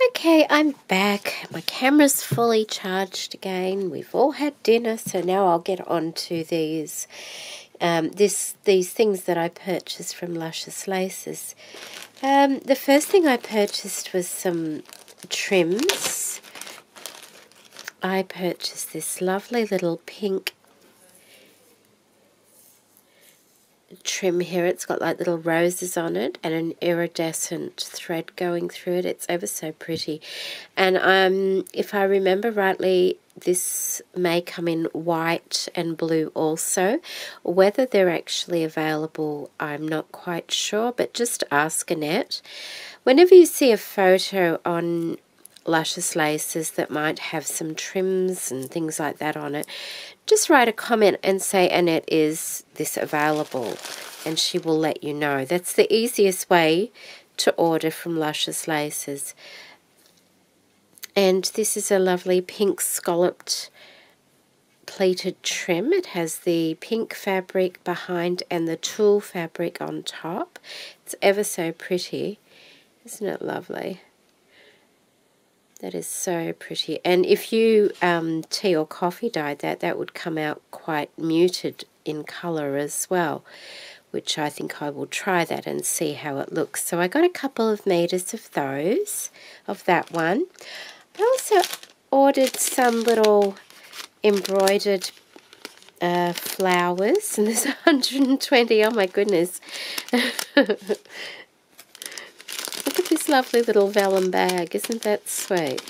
Okay, I'm back. My camera's fully charged again. We've all had dinner, so now I'll get on to these these things that I purchased from Luscious Laces. The first thing I purchased was some trims. I purchased this lovely little pink trim here. It's got like little roses on it and an iridescent thread going through it. It's ever so pretty. And if I remember rightly, this may come in white and blue also. Whether they're actually available, I'm not quite sure, but just ask Annette. Whenever you see a photo on Luscious Laces that might have some trims and things like that on it, just write a comment and say, Annette, is this available? And she will let you know. That's the easiest way to order from Luscious Laces. And this is a lovely pink scalloped pleated trim. It has the pink fabric behind and the tulle fabric on top. It's ever so pretty. Isn't it lovely? That is so pretty. And if you tea or coffee dyed that, that would come out quite muted in colour as well, which I think I will try that and see how it looks. So I got a couple of meters of those, of that one. I also ordered some little embroidered flowers, and there's 120. Oh my goodness. Look at this lovely little vellum bag. Isn't that sweet?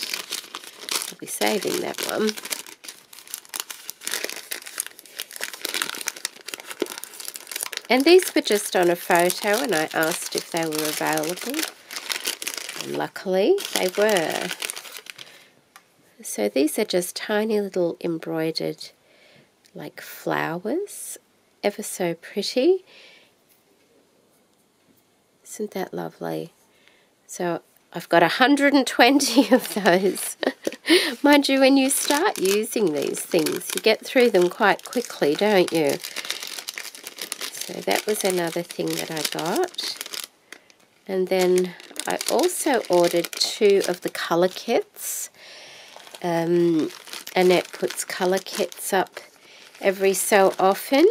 I'll be saving that one. And these were just on a photo, and I asked if they were available. And luckily, they were. So these are just tiny little embroidered, like flowers. Ever so pretty. Isn't that lovely? So I've got 120 of those. Mind you, when you start using these things, you get through them quite quickly, don't you? So that was another thing that I got. And then I also ordered 2 of the colour kits. Annette puts colour kits up every so often.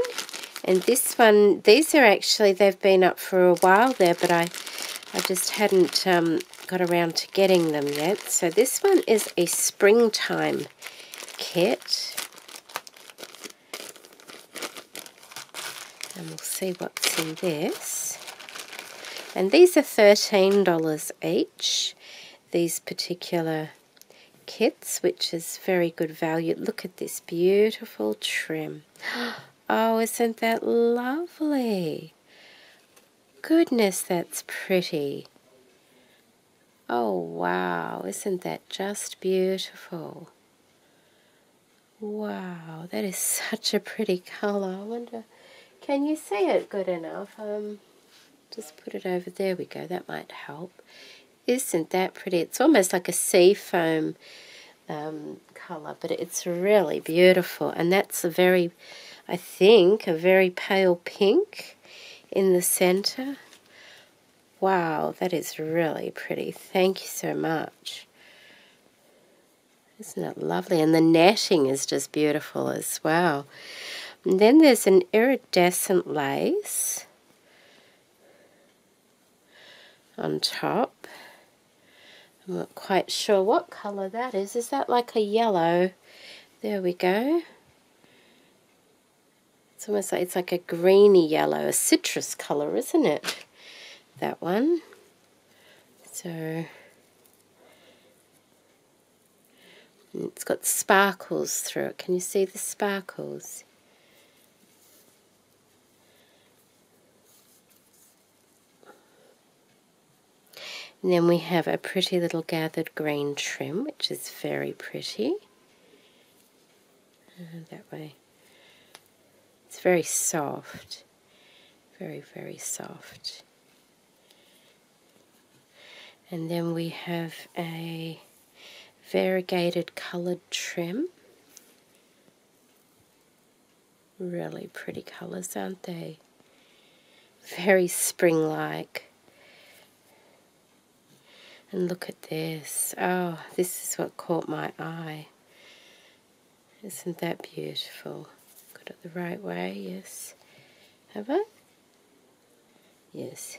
And this one, these are actually, they've been up for a while there, but I just hadn't got around to getting them yet. So this one is a springtime kit. And we'll see what's in this. And these are $13 each, these particular kits, which is very good value. Look at this beautiful trim. Oh, isn't that lovely? Goodness, that's pretty. Oh, wow. Isn't that just beautiful? Wow, that is such a pretty colour. I wonder, can you see it good enough? Just put it over. There we go. That might help. Isn't that pretty? It's almost like a sea foam colour, but it's really beautiful. And that's a very, I think, a very pale pink in the centre. Wow, that is really pretty. Thank you so much. Isn't that lovely? And the netting is just beautiful as well. And then there's an iridescent lace on top. I'm not quite sure what colour that is. Is that like a yellow? There we go. It's almost like it's like a greeny yellow, a citrus colour, isn't it? That one. So it's got sparkles through it. Can you see the sparkles? And then we have a pretty little gathered green trim, which is very pretty. That way. It's very soft. Very, very soft. And then we have a variegated coloured trim. Really pretty colours, aren't they? Very spring-like. And look at this. Oh, this is what caught my eye. Isn't that beautiful? Got it the right way, yes. Have I? Yes.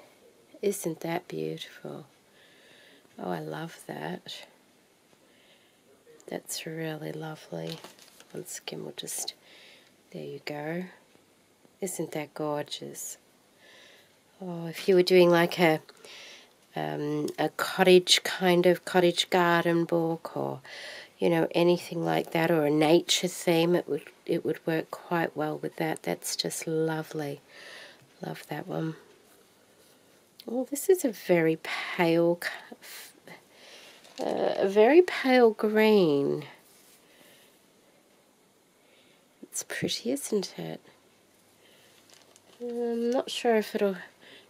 Isn't that beautiful? Oh, I love that. That's really lovely. Once again, we'll just, there you go. Isn't that gorgeous? Oh, if you were doing like a cottage cottage garden book, or you know, anything like that, or a nature theme, it would work quite well with that. That's just lovely. Love that one. Oh, this is a very pale green. It's pretty, isn't it? I'm not sure if it'll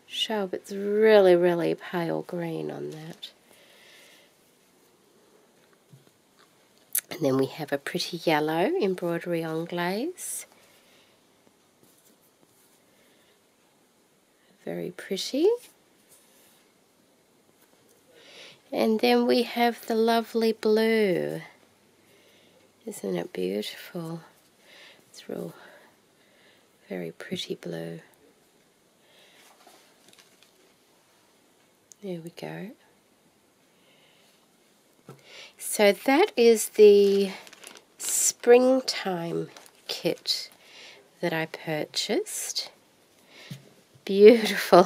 show, but it's really, really pale green on that. And then we have a pretty yellow embroidery anglaise. Very pretty. And then we have the lovely blue. Isn't it beautiful? It's real, very pretty blue. There we go. So that is the springtime kit that I purchased. Beautiful.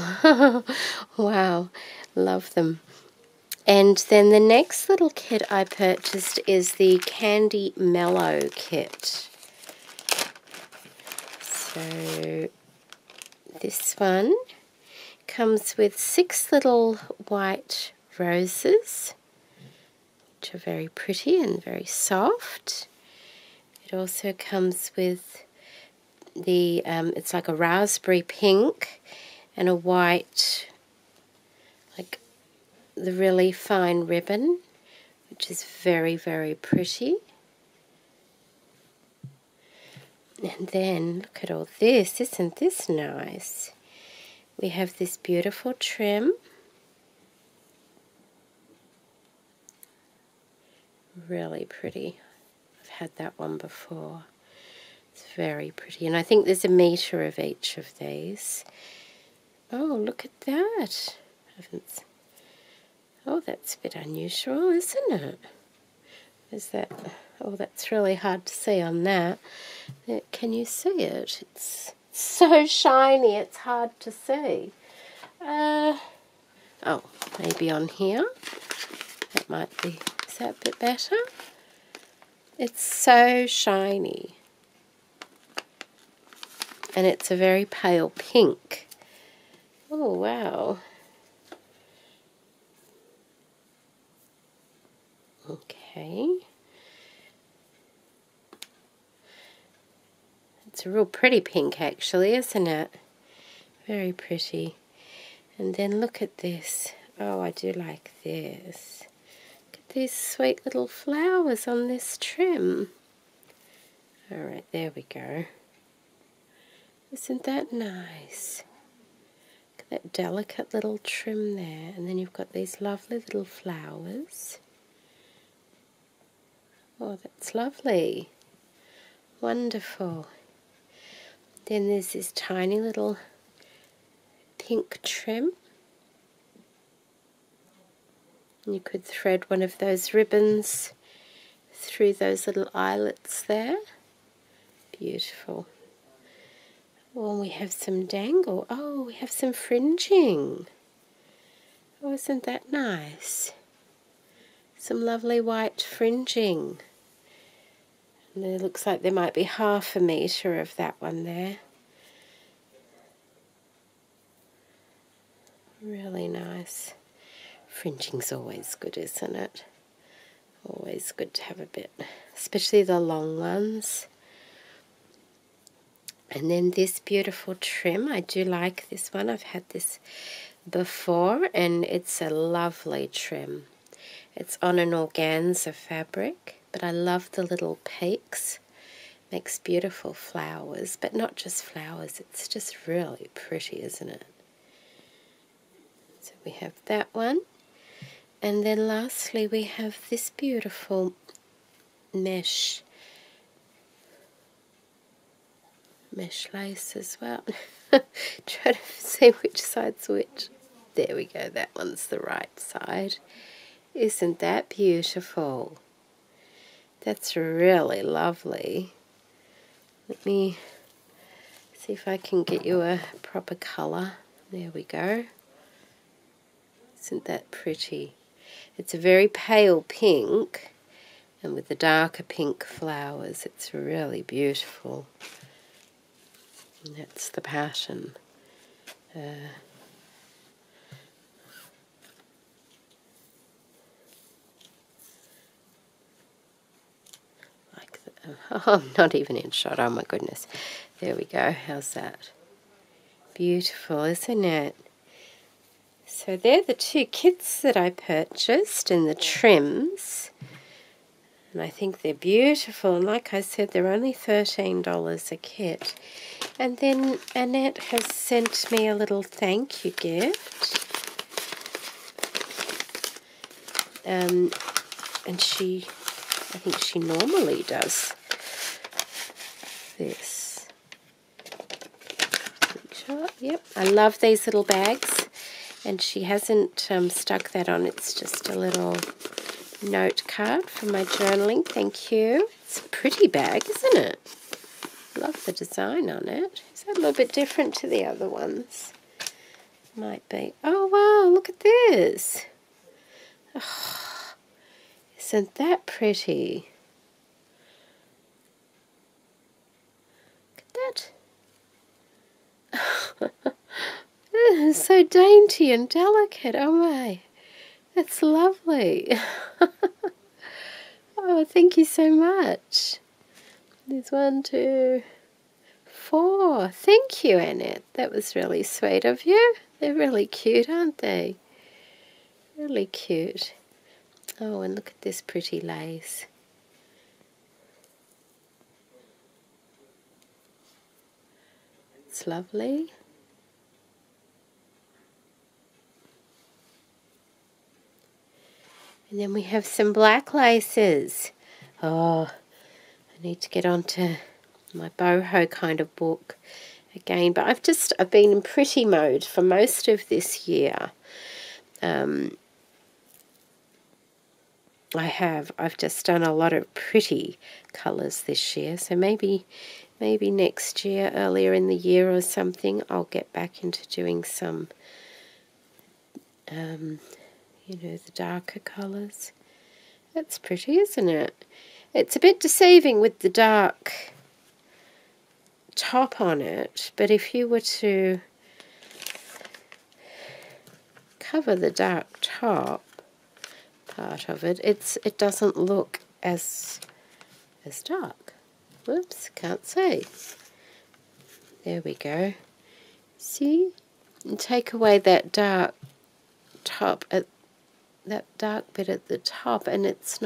Wow, love them. And then the next little kit I purchased is the Candy Mellow kit. So this one comes with 6 little white roses, which are very pretty and very soft. It also comes with the, it's like a raspberry pink and a white, like the really fine ribbon, which is very, very pretty. And then look at all this. Isn't this nice? We have this beautiful trim. Really pretty. I've had that one before. It's very pretty. And I think there's a metre of each of these. Oh, look at that. Oh, that's a bit unusual, isn't it? Is that... Oh, that's really hard to see on that. Can you see it? It's so shiny, it's hard to see. Oh, maybe on here. That might be... Is that a bit better? It's so shiny. And it's a very pale pink. Oh, wow. Okay. It's a real pretty pink, actually, isn't it? Very pretty. And then look at this. Oh, I do like this. Look at these sweet little flowers on this trim. All right, there we go. Isn't that nice? Look at that delicate little trim there. And then you've got these lovely little flowers. Oh, that's lovely. Wonderful. Then there's this tiny little pink trim. And you could thread one of those ribbons through those little eyelets there. Beautiful. Oh, and we have some dangle. Oh, we have some fringing. Oh, isn't that nice? Some lovely white fringing. And it looks like there might be half a metre of that one there. Really nice. Fringing's always good, isn't it? Always good to have a bit, especially the long ones. And then this beautiful trim, I do like this one. I've had this before and it's a lovely trim. It's on an organza fabric, but I love the little peaks. Makes beautiful flowers, but not just flowers, it's just really pretty, isn't it? So we have that one. And then lastly we have this beautiful mesh lace as well. Try to see which side's which. There we go, that one's the right side. Isn't that beautiful? That's really lovely. Let me see if I can get you a proper colour. There we go. Isn't that pretty? It's a very pale pink, and with the darker pink flowers, it's really beautiful. And that's the pattern. Like that. Oh, not even in shot. Oh my goodness. There we go. How's that? Beautiful, isn't it? So they're the two kits that I purchased in the trims. And I think they're beautiful. And like I said, they're only $13 a kit. And then Annette has sent me a little thank you gift. And she, I think she normally does this. Yep, I love these little bags. And she hasn't stuck that on. It's just a little note card for my journaling. Thank you. It's a pretty bag, isn't it? Love the design on it. Is that a little bit different to the other ones? Might be. Oh, wow, look at this. Oh, isn't that pretty? Look at that. It's so dainty and delicate. Oh, my. That's lovely. Oh, thank you so much. There's 1, 2, 4. Thank you, Annette. That was really sweet of you. They're really cute, aren't they? Really cute. Oh, and look at this pretty lace. It's lovely. And then we have some black laces. Oh, I need to get onto my boho kind of book again. But I've been in pretty mode for most of this year. I've just done a lot of pretty colours this year. So maybe next year, earlier in the year or something, I'll get back into doing some, the darker colours. That's pretty, isn't it? It's a bit deceiving with the dark top on it, but if you were to cover the dark top part of it, it doesn't look as dark. Whoops, can't see. There we go. See? And take away that dark top that dark bit at the top, and it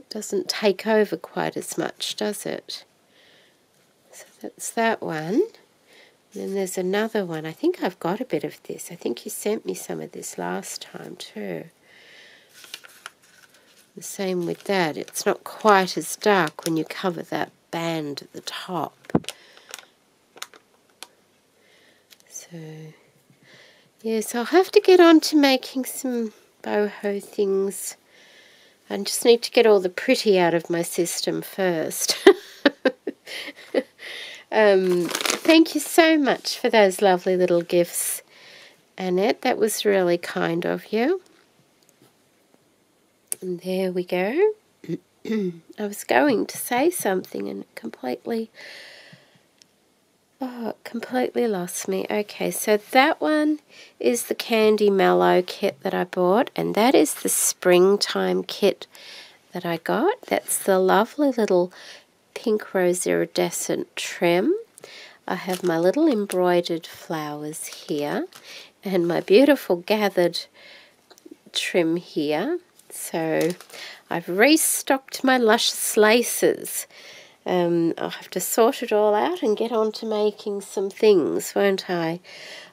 doesn't take over quite as much, does it? So that's that one. And then there's another one. I think I've got a bit of this. I think you sent me some of this last time too. The same with that. It's not quite as dark when you cover that band at the top. So, yes, I'll have to get on to making some boho things. I just need to get all the pretty out of my system first. Thank you so much for those lovely little gifts, Annette. That was really kind of you. And there we go. I was going to say something and completely lost me. Okay, so that one is the Candy Mellow kit that I bought, and that is the springtime kit that I got. That's the lovely little pink rose iridescent trim. I have my little embroidered flowers here and my beautiful gathered trim here. So I've restocked my Luscious laces. I'll have to sort it all out and get on to making some things, won't I?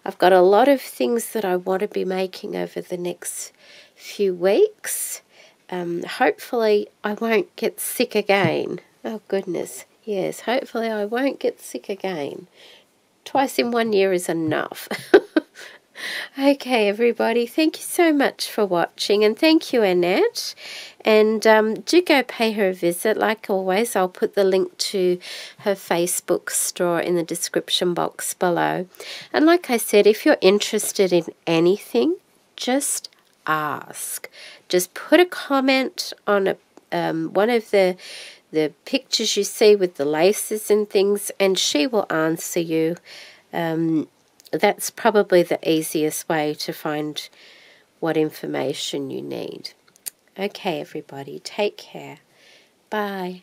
I've got a lot of things that I want to be making over the next few weeks. Hopefully I won't get sick again. Oh goodness, yes, hopefully I won't get sick again. Twice in 1 year is enough. Okay, everybody, thank you so much for watching, and thank you, Annette. And do go pay her a visit. Like always, I'll put the link to her Facebook store in the description box below. And like I said, if you're interested in anything, just ask. Just put a comment on one of the pictures you see with the laces and things, and she will answer you. That's probably the easiest way to find what information you need. Okay, everybody, take care. Bye.